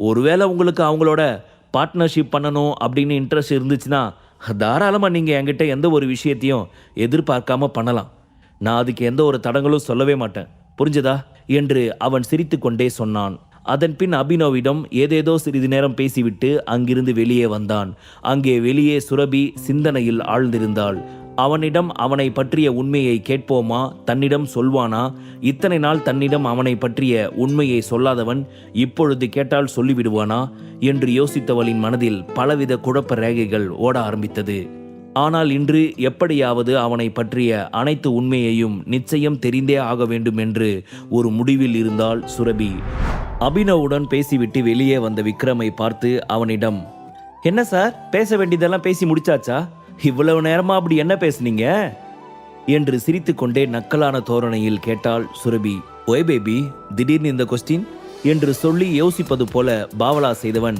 ஒருவேளை உங்களுக்கு அவங்களோட பார்ட்னர்ஷிப் பண்ணணும் அப்படின்னு இன்ட்ரெஸ்ட் இருந்துச்சுன்னா தாராளமாக நீங்கள் என்கிட்ட எந்த ஒரு விஷயத்தையும் எதிர்பார்க்காம பண்ணலாம். நான் அதுக்கு எந்த ஒரு தடங்களும் சொல்லவே மாட்டேன், புரிஞ்சதா என்று அவன் சிரித்து கொண்டே சொன்னான். அதன் பின் அபினவிடம் ஏதேதோ சிறிது நேரம் பேசிவிட்டு அங்கிருந்து வெளியே வந்தான். அங்கே வெளியே சுரபி சிந்தனையில் ஆழ்ந்திருந்தாள். அவனிடம் அவனை பற்றிய உண்மையை கேட்போமா, தன்னிடம் சொல்வானா? இத்தனை நாள் தன்னிடம் அவனை பற்றிய உண்மையை சொல்லாதவன் இப்பொழுது கேட்டால் சொல்லிவிடுவானா என்று யோசித்தவளின் மனதில் பலவித குழப்ப ரேகைகள் ஓட ஆரம்பித்தது. ஆனால் இன்று எப்படியாவது அவனை பற்றிய அனைத்து உண்மையையும் நிச்சயம் தெரிந்தே ஆக வேண்டும் என்று ஒரு முடிவில் இருந்தாள் சுரபி. அபினவுடன் பேசிவிட்டு வெளியே வந்த விக்ரமை பார்த்து அவனிடம், என்ன சார், பேச வேண்டியதெல்லாம் பேசி முடிச்சாச்சா? இவ்வளவு நேரமா அப்படி என்ன பேசுனீங்க என்று சிரித்து கொண்டே நக்கலான தோரணையில் கேட்டாள் சுரபி. ஒய் பேபி, திடீர்னு இந்த கொஸ்டின் என்று சொல்லி யோசிப்பது போல பாவலா செய்தவன்,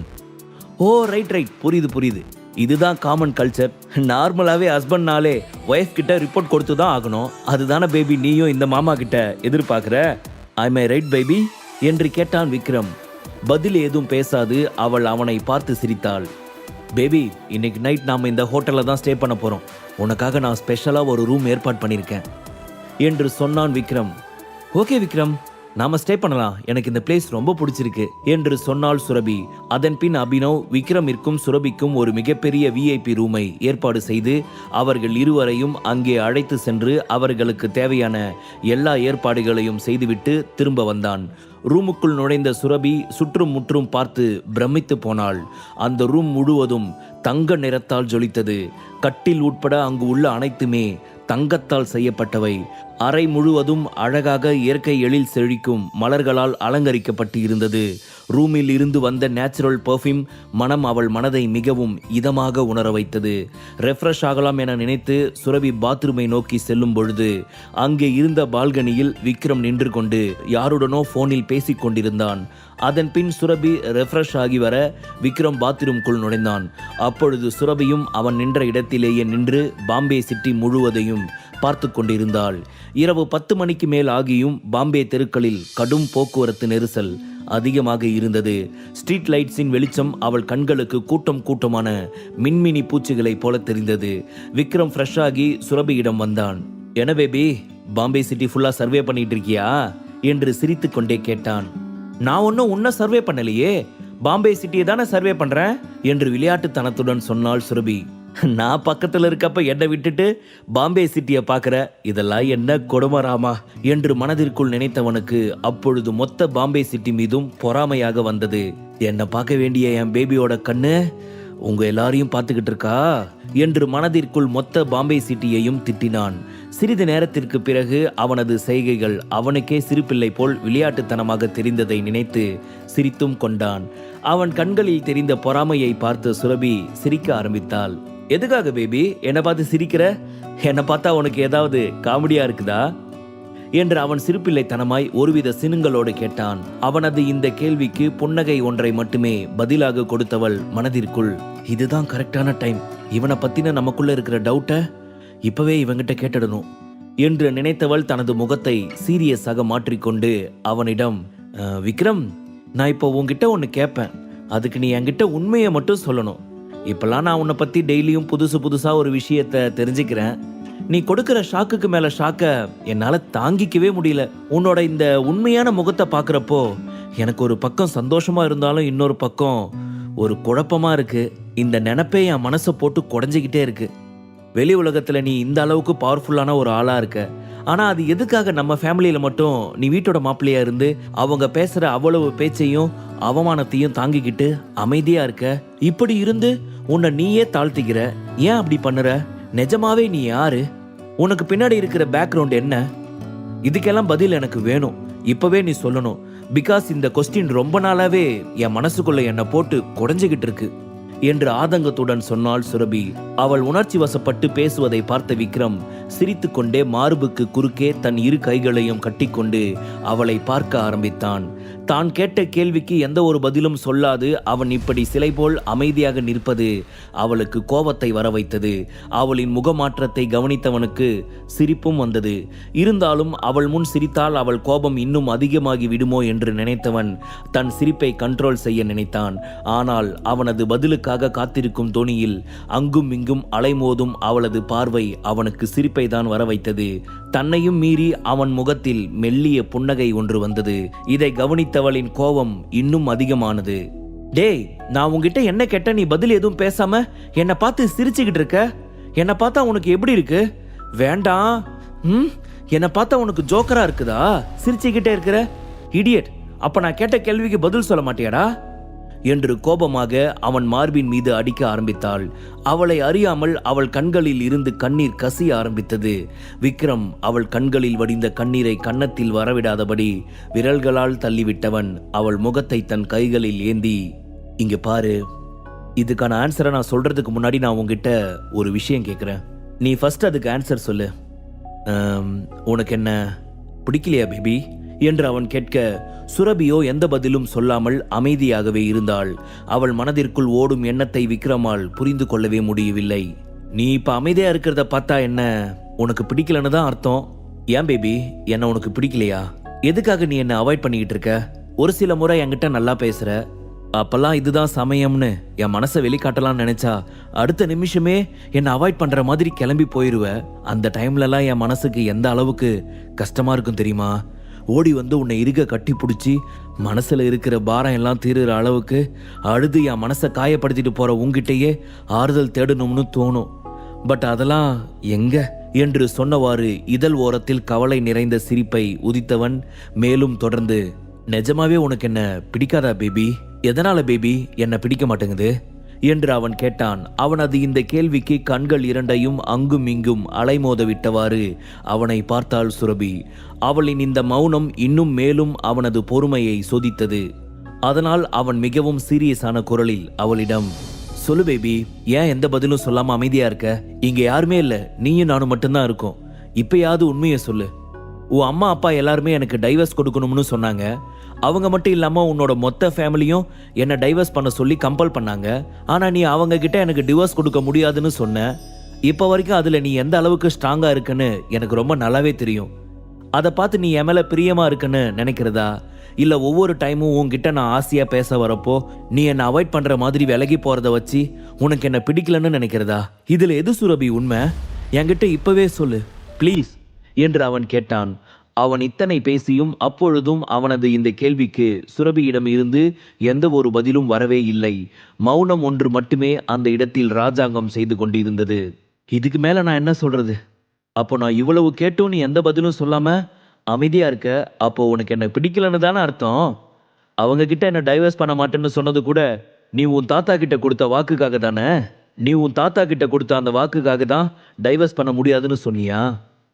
ஓ ரைட், புரியுது. இதுதான் காமன் கல்ச்சர். நார்மலாகவே ஹஸ்பண்ட்னாலே ஒய்ஃப் கிட்ட ரிப்போர்ட் கொடுத்து தான் ஆகணும். அதுதானே பேபி நீயும் இந்த மாமா கிட்ட எதிர்பார்க்குற? ஐ மை ரைட் பேபி என்று கேட்டான் விக்ரம். பதில் ஏதும் பேசாது அவள் அவனை பார்த்து சிரித்தாள். பேபி, இன்னைக்கு நைட் நாம் இந்த ஹோட்டலில் தான் ஸ்டே பண்ண போகிறோம். உனக்காக நான் ஸ்பெஷலாக ஒரு ரூம் ஏற்பாடு பண்ணியிருக்கேன் என்று சொன்னான் விக்ரம். ஓகே விக்ரம், நாம ஸ்டே பண்ணலாம், எனக்கு இந்த பிளேஸ் ரொம்ப பிடிச்சிருக்கு என்று சொன்னாள் சுரபி. அதன் பின் அபினவ் விக்ரமிற்கும் சுரபிக்கும் ஒரு மிகப்பெரிய விஐபி ரூமை ஏற்பாடு செய்து அவர்கள் இருவரையும் அங்கே அழைத்து சென்று அவர்களுக்கு தேவையான எல்லா ஏற்பாடுகளையும் செய்துவிட்டு திரும்ப வந்தான். ரூமுக்குள் நுழைந்த சுரபி சுற்றும் முற்றும் பார்த்து பிரமித்து போனாள். அந்த ரூம் முழுவதும் தங்க நிறத்தால் ஜொலித்தது. கட்டில் உட்பட அங்கு உள்ள அனைத்துமே தங்கத்தால் செய்யப்பட்டவை. அறை முழுவதும் அழகாக இயற்கை எழில் செழிக்கும் மலர்களால் அலங்கரிக்கப்பட்டு இருந்தது. ரூமில் இருந்து வந்த நேச்சுரல் பெர்ஃப்யூம் மனம் அவள் மனதை மிகவும் இதமாக உணர வைத்தது. ரெஃப்ரெஷ் ஆகலாம் என நினைத்து சுரபி பாத்ரூமை நோக்கி செல்லும் பொழுது அங்கே இருந்த பால்கனியில் விக்ரம் நின்று கொண்டு யாருடனோ போனில் பேசிக் கொண்டிருந்தான். அதன் பின் சுரபி ரெஃப்ரெஷ் ஆகி வர விக்ரம் பாத்ரூம்குள் நுழைந்தான். அப்பொழுது சுரபியும் அவன் நின்ற இடத்திலேயே நின்று பாம்பே சிட்டி முழுவதையும் பார்த்து கொண்டிருந்தாள். இரவு 10 மணிக்கு மேல் ஆகியும் பாம்பே தெருக்களில் கடும் போக்குவரத்து நெரிசல் அதிகமாக இருந்தது. ஸ்ட்ரீட் லைட்ஸின் வெளிச்சம் அவள் கண்களுக்கு கூட்டமான மின்மினி பூச்சிகளைப் போல தெரிந்தது. விக்ரம் ஃப்ரெஷ் ஆகி சுரபியிடம் வந்தான். என்ன பேபி, பாம்பே சிட்டி ஃபுல்லா சர்வே பண்ணிட்டு இருக்கியா என்று சிரித்து கொண்டே கேட்டான். நான் ஒன்னும் உன்னை சர்வே பண்ணலையே, பாம்பே சிட்டியை தானே சர்வே பண்றேன் என்று விளையாட்டுத்தனத்துடன் சொன்னாள் சுரபி. நான் பக்கத்துல இருக்கப்ப என்னை விட்டுட்டு பாம்பே சிட்டியை பார்க்கிற, இதெல்லாம் என்ன கொடுமராமா என்று மனதிற்குள் நினைத்தவனுக்கு அப்பொழுது மொத்த பாம்பே சிட்டி மீதும் பொறாமையாக வந்தது. என்னை பார்க்க வேண்டிய என் பேபியோட கண்ணு உங்க எல்லாரையும் பார்த்துக்கிட்டு இருக்கா என்று மனதிற்குள் மொத்த பாம்பே சிட்டியையும் திட்டினான். சிறிது நேரத்திற்கு பிறகு அவனது செய்கைகள் அவனுக்கே சிறுபிள்ளை போல் விளையாட்டுத்தனமாக தெரிந்ததை நினைத்து சிரித்தும் கொண்டான். அவன் கண்களில் தெரிந்த பொறாமையை பார்த்து சுரபி சிரிக்க ஆரம்பித்தாள். எதுக்காக பேபி என்னை பார்த்து சிரிக்கிற? என்னை பார்த்தா உனக்கு ஏதாவது காமெடியா இருக்குதா என்று அவன் சிறுபிள்ளைத்தனமாய் ஒருவித சினுங்களோடு கேட்டான். அவனது இந்த கேள்விக்கு புன்னகை ஒன்றை மட்டுமே பதிலாக கொடுத்தவள் மனதிற்குள், இதுதான் கரெக்டான டைம், இவனை பத்தின நமக்குள்ள இருக்கிற டவுட்டை இப்பவே இவங்கிட்ட கேட்டுடணும் என்று நினைத்தவள் தனது முகத்தை சீரியஸாக மாற்றிக்கொண்டு அவனிடம், விக்ரம், நான் இப்போ உன்கிட்ட ஒன்று கேட்பேன், அதுக்கு நீ என்கிட்ட உண்மையை மட்டும் சொல்லணும். இப்பெல்லாம் நான் உன்னை பத்தி டெய்லியும் புதுசா ஒரு விஷயத்தை தெரிஞ்சுக்கிறேன். நீ கொடுக்கிற ஷாக்குக்கு மேல ஷாக்க என்னால தாங்கிக்கவே முடியல. உன்னோட இந்த உண்மையான முகத்தை பாக்குறப்போ எனக்கு ஒரு பக்கம் சந்தோஷமா இருந்தாலும் இன்னொரு பக்கம் ஒரு குழப்பமா இருக்கு. இந்த நினைப்பே என் மனசை போட்டு குடைஞ்சிக்கிட்டே இருக்கு. வெளி உலகத்துல நீ இந்த அளவுக்கு பவர்ஃபுல்லான ஒரு ஆளா இருக்க, ஆனா அது எதுக்காக நம்ம ஃபேமிலியில மட்டும் நீ வீட்டோட மாப்பிள்ளையா இருந்து அவங்க பேசுற அவ்வளவு பேச்சையும் அவமானத்தையும் தாங்கிக்கிட்டு அமைதியா இருக்க? இப்படி இருந்து உன்னை நீயே தாழ்த்திக்கிற, ஏன் அப்படி பண்ணுற? நிஜமாவே நீ யாரு? உனக்கு பின்னாடி இருக்கிற பேக்ரவுண்ட் என்ன? இதுக்கெல்லாம் பதில் எனக்கு வேணும், இப்பவே நீ சொல்லணும். பிகாஸ் இந்த கொஸ்டின் ரொம்ப நாளாவே என் மனசுக்குள்ள என்னை போட்டு குடைஞ்சுகிட்டு இருக்கு என்று ஆதங்கத்துடன் சொன்னாள் சுரபி. அவள் உணர்ச்சி வசப்பட்டு பேசுவதை பார்த்த விக்ரம் சிரித்துக்கொண்டே மார்புக்கு குறுக்கே தன் இரு கைகளையும் கட்டிக்கொண்டு அவளை பார்க்க ஆரம்பித்தான். தான் கேட்ட கேள்விக்கு எந்த ஒரு பதிலும் சொல்லாது அவன் இப்படி சிலை போல் அமைதியாக நிற்பது அவளுக்கு கோபத்தை வர வைத்தது. அவளின் முகமாற்றத்தை கவனித்தவனுக்கு சிரிப்பும் வந்தது. இருந்தாலும் அவள் முன் சிரித்தால் அவள் கோபம் இன்னும் அதிகமாகி விடுமோ என்று நினைத்தவன் தன் சிரிப்பை கண்ட்ரோல் செய்ய நினைத்தான். ஆனால் அவனது பதிலுக்காக காத்திருக்கும் தொனியில் அங்கும் இங்கும் அலைமோதும் அவளது பார்வை அவனுக்கு சிரிப்பை தான் வர வைத்தது. தன்னையும் மீறி அவன் முகத்தில் மெல்லிய புன்னகை ஒன்று வந்தது. இதை கவனித்தவளின் கோபம் இன்னும் அதிகமானது. டேய், நான் உன்கிட்ட என்ன கேட்ட, நீ பதில் எதுவும் பேசாம என்னை பார்த்து சிரிச்சுக்கிட்டு இருக்க? என்னை பார்த்தா உனக்கு எப்படி இருக்கு? வேண்டாம். என்னை பார்த்தா உனக்கு ஜோக்கரா இருக்குதா? சிரிச்சுக்கிட்டே இருக்கிற இடியட். அப்ப நான் கேட்ட கேள்விக்கு பதில் சொல்ல மாட்டியாடா என்று கோபமாக அவன் மார்பின் மீது அடிக்க ஆரம்பித்தாள். அவளை அறியாமல் அவள் கண்களில் இருந்து கண்ணீர் கசிய ஆரம்பித்தது. விக்ரம் அவள் கண்களில் வடிந்த கண்ணீரை கன்னத்தில் வரவிடாதபடி விரல்களால் தள்ளிவிட்டவன் அவள் முகத்தை தன் கைகளில் ஏந்தி, இங்க பாரு, இதுக்கான ஆன்சரை நான் சொல்றதுக்கு முன்னாடி நான் உங்ககிட்ட ஒரு விஷயம் கேட்குறேன். நீ ஃபர்ஸ்ட் அதுக்கு ஆன்சர் சொல்லு. உனக்கு என்ன பிடிக்கலையா பேபி என்று அவன் கேட்க, சுரபியோ எந்த பதிலும் சொல்லாமல் அமைதியாகவே இருந்தாள். அவள் மனதிற்குள் ஓடும் எண்ணத்தை விக்ரமால் புரிந்து கொள்ளவே முடியவில்லை. நீ இப்ப அமைதியா இருக்கிறத பார்த்தா என்ன உனக்கு பிடிக்கலன்னு தான் அர்த்தம். ஏன் பேபி, என்ன உனக்கு பிடிக்கலையா? எதுக்காக நீ என்ன அவாய்ட் பண்ணிக்கிட்டு இருக்க? ஒரு சில முறை என்கிட்ட நல்லா பேசுற, அப்பெல்லாம் இதுதான் சமயம்னு என் மனசை வெளிக்காட்டலாம்னு நினைச்சா அடுத்த நிமிஷமே என்னை அவாய்ட் பண்ற மாதிரி கிளம்பி போயிருவ. அந்த டைம்லலாம் என் மனசுக்கு எந்த அளவுக்கு கஷ்டமா இருக்கும் தெரியுமா? ஓடி வந்து உன்னை இருக கட்டி பிடிச்சி மனசுல இருக்கிற பாரம் எல்லாம் தீருற அளவுக்கு அழுது என் மனசை காயப்படுத்திட்டு போற உங்ககிட்டயே ஆறுதல் தேடணும்னு தோணும். பட் அதெல்லாம் எங்க என்று சொன்னவாறு இதழ் ஓரத்தில் கவலை நிறைந்த சிரிப்பை உதித்தவன் மேலும் தொடர்ந்து, நிஜமாவே உனக்கு என்ன பிடிக்காதா பேபி? எதனால பேபி என்ன பிடிக்க மாட்டேங்குது என்று அவன் கேட்டான். அவனது இந்த கேள்விக்கு கண்கள் இரண்டையும் அங்கும் இங்கும் அலைமோத விட்டவாறு அவனை பார்த்தாள் சுரபி. அவளின் இந்த மௌனம் இன்னும் மேலும் அவனது பொறுமையை சோதித்தது. அதனால் அவன் மிகவும் சீரியஸான குரலில் அவளிடம், சொல்லு பேபி, ஏன் எந்த பதிலும் சொல்லாம அமைதியா இருக்க? இங்க யாருமே இல்ல, நீயும் நானும் மட்டும்தான் இருக்கோம். இப்பயாவது உண்மையை சொல்லு. உன் அம்மா அப்பா எல்லாருமே எனக்கு டைவர்ஸ் கொடுக்கணும்னு சொன்னாங்க. அவங்க மட்டும் இல்லாம உன்னோட மொத்த ஃபேமிலியும் என்ன டைவர்ஸ் பண்ண சொல்லி கம்பல் பண்ணாங்க. ஆனா நீ அவங்க கிட்ட எனக்கு டிவோர்ஸ் கொடுக்க முடியாதுன்னு சொன்ன. இப்ப வரைக்கும் அதுல நீ எந்த அளவுக்கு ஸ்ட்ராங்கா இருக்குன்னு எனக்கு ரொம்ப நல்லாவே தெரியும். அதை பார்த்து நீ என் மேல பிரியமா இருக்குன்னு நினைக்கிறதா, இல்ல ஒவ்வொரு டைமும் உன்கிட்ட நான் ஆசையா பேச வரப்போ நீ என்னை அவாய்ட் பண்ற மாதிரி விலகி போறத வச்சு உனக்கு என்ன பிடிக்கலன்னு நினைக்கிறதா? இதுல எது சுரபி உண்மை? என்கிட்ட இப்பவே சொல்லு ப்ளீஸ் என்று அவன் கேட்டான். அவன் இத்தனை பேசியும் அப்பொழுதும் அவனது இந்த கேள்விக்கு சுரபியிடம் இருந்து எந்த ஒரு பதிலும் வரவே இல்லை. மௌனம் ஒன்று மட்டுமே அந்த இடத்தில் ராஜாங்கம் செய்து கொண்டிருந்தது. இதுக்கு மேல நான் என்ன சொல்றது? அப்போ நான் இவ்வளவு கேட்டும் நீ எந்த பதிலும் சொல்லாம அமைதியா இருக்க, அப்போ உனக்கு என்ன பிடிக்கலன்னு தானே அர்த்தம்? அவங்க கிட்ட என்ன டைவர்ஸ் பண்ண மாட்டேன்னு சொன்னது கூட நீ உன் தாத்தா கிட்ட கொடுத்த வாக்குக்காக தானே? நீ உன் தாத்தா கிட்ட கொடுத்த அந்த வாக்குக்காக தான் டைவர்ஸ் பண்ண முடியாதுன்னு சொன்னியா?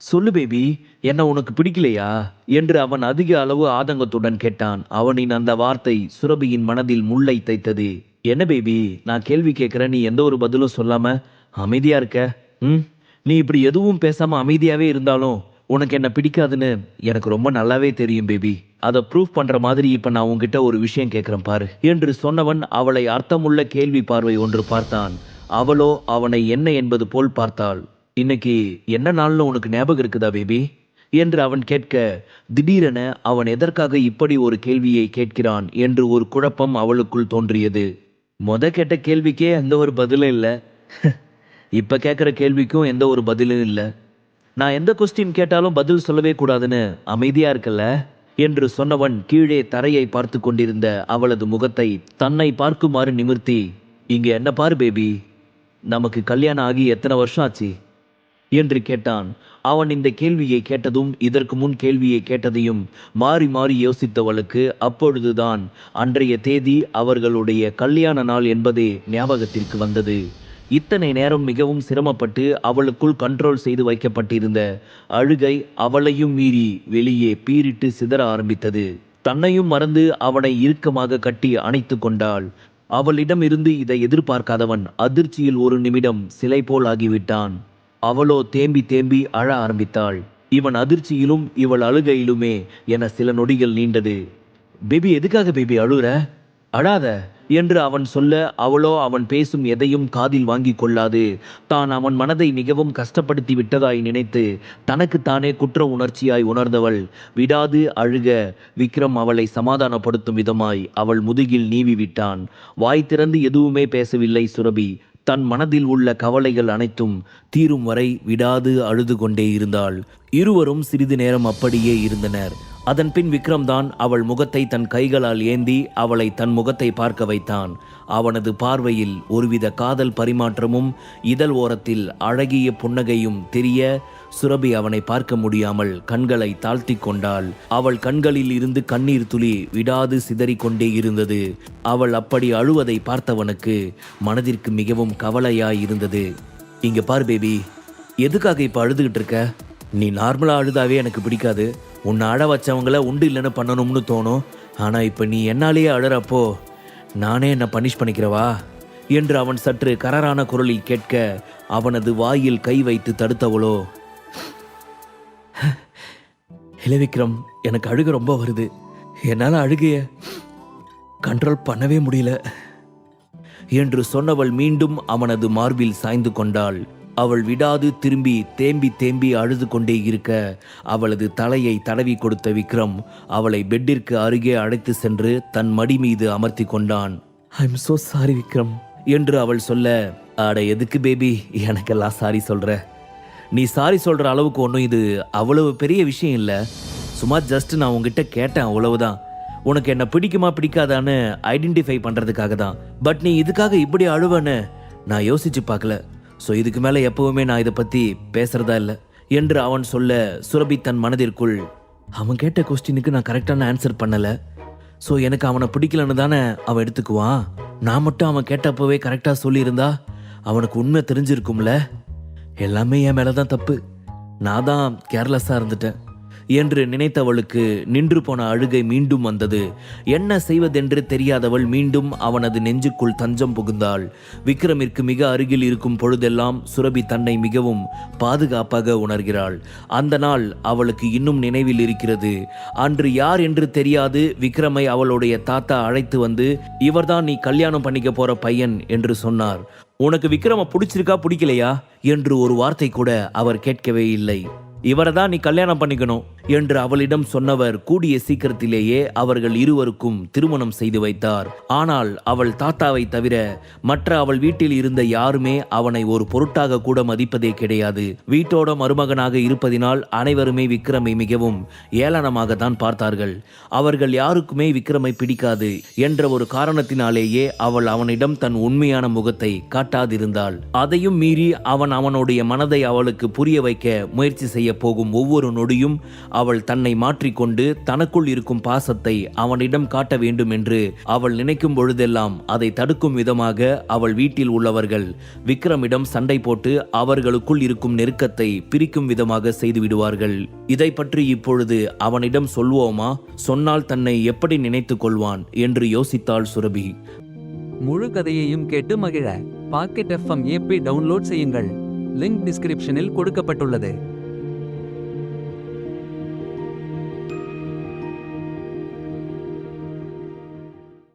சொல்லு பேபி, என்ன உனக்கு பிடிக்கலையா என்று அவன் அதிக அளவு ஆதங்கத்துடன் கேட்டான். அவனின் அந்த வார்த்தை சுரபியின் மனதில் முள்ளை தைத்தது. என்ன பேபி, நான் கேள்வி கேட்கிறேன், நீ எந்த ஒரு பதிலும் சொல்லாம அமைதியா இருக்க. நீ இப்படி எதுவும் பேசாம அமைதியாவே இருந்தாலும் உனக்கு என்ன பிடிக்காதுன்னு எனக்கு ரொம்ப நல்லாவே தெரியும் பேபி. அதை ப்ரூஃப் பண்ற மாதிரி இப்ப நான் உன்கிட்ட ஒரு விஷயம் கேட்கிறேன் பாரு என்று சொன்னவன் அவளை அர்த்தமுள்ள கேள்வி பார்வை ஒன்று பார்த்தான். அவளோ அவனை என்ன என்பது போல் பார்த்தாள். இன்னைக்கு என்ன நாள்னு உனக்கு ஞாபகம் இருக்குதா பேபி என்று அவன் கேட்க, திடீரென அவன் எதற்காக இப்படி ஒரு கேள்வியை கேட்கிறான் என்று ஒரு குழப்பம் அவளுக்குள் தோன்றியது. கேட்ட கேள்விக்கே எந்த ஒரு பதிலும் இல்லை, இப்ப கேட்கிற கேள்விக்கும் எந்த ஒரு பதிலும் இல்லை. நான் எந்த கொஸ்டின் கேட்டாலும் பதில் சொல்லவே கூடாதுன்னு அமைதியா இருக்கல என்று சொன்னவன் கீழே தரையை பார்த்து கொண்டிருந்த அவளது முகத்தை தன்னை பார்க்குமாறு நிமிர்த்தி, இங்க என்ன பாரு பேபி, நமக்கு கல்யாணம் ஆகி எத்தனை வருஷம் ஆச்சு என்று கேட்டான். அவன் இந்த கேள்வியை கேட்டதும் இதற்கு முன் கேள்வியை கேட்டதையும் மாறி மாறி யோசித்தவளுக்கு அப்பொழுதுதான் அன்றைய தேதி அவர்களுடைய கல்யாண நாள் என்பதே ஞாபகத்திற்கு வந்தது. இத்தனை நேரம் மிகவும் சிரமப்பட்டு அவளுக்குள் கண்ட்ரோல் செய்து வைக்கப்பட்டிருந்த அழுகை அவளையும் மீறி வெளியே பீரிட்டு சிதற ஆரம்பித்தது. தன்னையும் மறந்து அவனை இறுக்கமாக கட்டி அணைத்து கொண்டாள். அவளிடம் இருந்து இதை எதிர்பார்க்காதவன் அதிர்ச்சியில் ஒரு நிமிடம் சிலை போல் ஆகிவிட்டான். அவளோ தேம்பி தேம்பி அழ ஆரம்பித்தாள். இவன் அதிர்ச்சியிலும் இவள் அழுகையிலுமே என சில நொடிகள் நீண்டது. பேபி, எதுக்காக பேபி அழுற? அழாத என்று அவன் சொல்ல, அவளோ அவன் பேசும் எதையும் காதில் வாங்கி கொள்ளாது. தான் அவன் மனதை மிகவும் கஷ்டப்படுத்தி விட்டதாய் நினைத்து தனக்குத்தானே குற்ற உணர்ச்சியாய் உணர்ந்தவள் விடாது அழுக. விக்ரம் அவளை சமாதானப்படுத்தும் விதமாய் அவள் முதுகில் நீவி விட்டான். வாய் திறந்து எதுவுமே பேசவில்லை சுரபி. தன் மனதில் உள்ள கவலைகள் அனைத்தும் தீரும் வரை விடாது அழுது கொண்டே இருந்தாள். இருவரும் சிறிது நேரம் அப்படியே இருந்தனர். அதன்பின் விக்ரம் தான் அவள் முகத்தை தன் கைகளால் ஏந்தி அவளை தன் முகத்தை பார்க்க வைத்தான். அவனது பார்வையில் ஒருவித காதல் பரிமாற்றமும் இதழ் ஓரத்தில் அழகிய புன்னகையும் தெரிய சுரபி அவனை பார்க்க முடியாமல் கண்களை தாழ்த்தி கொண்டாள். அவள் கண்களில் இருந்து கண்ணீர் துளி விடாது சிதறிக்கொண்டே இருந்தது. அவள் அப்படி அழுவதை பார்த்தவனுக்கு மனதிற்கு மிகவும் கவலையாய் இருந்தது. இங்க பார் பேபி, எதுக்காக இப்ப அழுதுகிட்டு இருக்க? நீ நார்மலா அழுதாவே எனக்கு பிடிக்காது. உன்னை அழ வச்சவங்கள உண்டு இல்லைன்னு பண்ணணும்னு தோணும். ஆனா இப்ப நீ என்னாலேயே அழறப்போ நானே என்ன பனிஷ் பண்ணிக்கிறவா என்று அவன் சற்று கரரான குரலில் கேட்க, அவனது வாயில் கை வைத்து தடுத்தவளோ, இல்லை விக்ரம், எனக்கு அழுக ரொம்ப வருது. என்னால் அழுகைய கண்ட்ரோல் பண்ணவே முடியல என்று சொன்னவள் மீண்டும் அவனது மார்பில் சாய்ந்து கொண்டாள். அவள் விடாது திரும்பி தேம்பி தேம்பி அழுது கொண்டே இருக்க, அவளது தலையை தடவி கொடுத்த விக்ரம் அவளை பெட்டிற்கு அருகே அழைத்து சென்று தன் மடி மீது அமர்த்தி கொண்டான். I am so sorry Vikram என்று அவள் சொல்ல, அட எதுக்கு பேபி எனக்கெல்லாம் சாரி சொல்ற? நீ சாரி சொல்ற அளவுக்கு ஒன்றும் இது அவ்வளவு பெரிய விஷயம் இல்லை. சும்மா ஜஸ்ட் நான் உங்ககிட்ட கேட்டேன், அவ்வளவுதான். உனக்கு என்ன பிடிக்குமா பிடிக்காதான்னு ஐடென்டிஃபை பண்றதுக்காக தான். பட் நீ இதுக்காக இப்படி அழுவன்னு நான் யோசிச்சு பார்க்கல. ஸோ இதுக்கு மேலே எப்பவுமே நான் இதை பற்றி பேசுறதா இல்லை என்று அவன் சொல்ல, சுரபி தன் மனதிற்குள், அவன் கேட்ட கொஸ்டினுக்கு நான் கரெக்டான ஆன்சர் பண்ணலை. ஸோ எனக்கு அவனை பிடிக்கலன்னு தானே அவன் எடுத்துக்குவான். நான் மட்டும் அவன் கேட்டப்பவே கரெக்டாக சொல்லியிருந்தா அவனுக்கு உண்மை தெரிஞ்சிருக்கும்ல. எல்லாமே என் மேலே தான் தப்பு. நான் தான் கேர்லெஸ்ஸாக இருந்துட்டேன் என்று நினைத்தவளுக்கு நின்று போன அழுகை மீண்டும் வந்தது. என்ன செய்வதென்று தெரியாதவள் மீண்டும் அவனது நெஞ்சுக்குள் தஞ்சம் புகுந்தாள். விக்ரமிற்கு மிக அருகில் இருக்கும் பொழுதெல்லாம் சுரபி தன்னை மிகவும் பாதுகாப்பாக உணர்கிறாள். அந்த நாள் அவளுக்கு இன்னும் நினைவில் இருக்கிறது. அன்று யார் என்று தெரியாது விக்ரமை அவளுடைய தாத்தா அழைத்து வந்து, இவர்தான் நீ கல்யாணம் பண்ணிக்க போற பையன் என்று சொன்னார். உனக்கு விக்ரம பிடிச்சிருக்கா பிடிக்கலையா என்று ஒரு வார்த்தை கூட அவர் கேட்கவே இல்லை. இவரை தான் நீ கல்யாணம் பண்ணிக்கணும் என்று அவளிடம் சொன்னவர் கூடிய சீக்கிரத்திலேயே அவர்கள் இருவருக்கும் திருமணம் செய்து வைத்தார். ஆனால் அவள் தாத்தாவை தவிர மற்ற அவள் வீட்டில் இருந்த யாருமே அவனை ஒரு பொருட்டாக கூட மதிப்பதே கிடையாது. வீட்டோட மருமகனாக இருப்பதினால் அனைவருமே விக்ரமை மிகவும் ஏளனமாக தான் பார்த்தார்கள். அவர்கள் யாருக்குமே விக்ரமை பிடிக்காது என்ற ஒரு காரணத்தினாலேயே அவள் அவனிடம் தன் உண்மையான முகத்தை காட்டாதிருந்தாள். அதையும் மீறி அவன் அவனுடைய மனதை அவளுக்கு புரிய வைக்க முயற்சி செய்ய போகும் ஒவ்வொரு நொடியும் அவள் தன்னை மாற்றிக்கொண்டு தனக்குள் இருக்கும் பாசத்தை அவனிடம் காட்ட வேண்டும் என்று அவள் நினைக்கும் பொழுதெல்லாம் அதை தடுக்கும் விதமாக அவள் வீட்டில் உள்ளவர்கள் விக்ரமிடம் சண்டை போட்டு அவர்களுக்குள் இருக்கும் நெருக்கத்தை பிரிக்கும் விதமாக செய்து விடுவார்கள். இதை பற்றி இப்பொழுது அவனிடம் சொல்வோமா? சொன்னால் தன்னை எப்படி நினைத்துக் கொள்வான் என்று யோசித்தாள் சுரபி. முழு கதையையும் கேட்டு மகிழ பாக்கெட் FM ஆப்பை டவுன்லோட் செய்யுங்கள். லிங்க் டிஸ்கிரிப்ஷனில் கொடுக்கப்பட்டுள்ளது.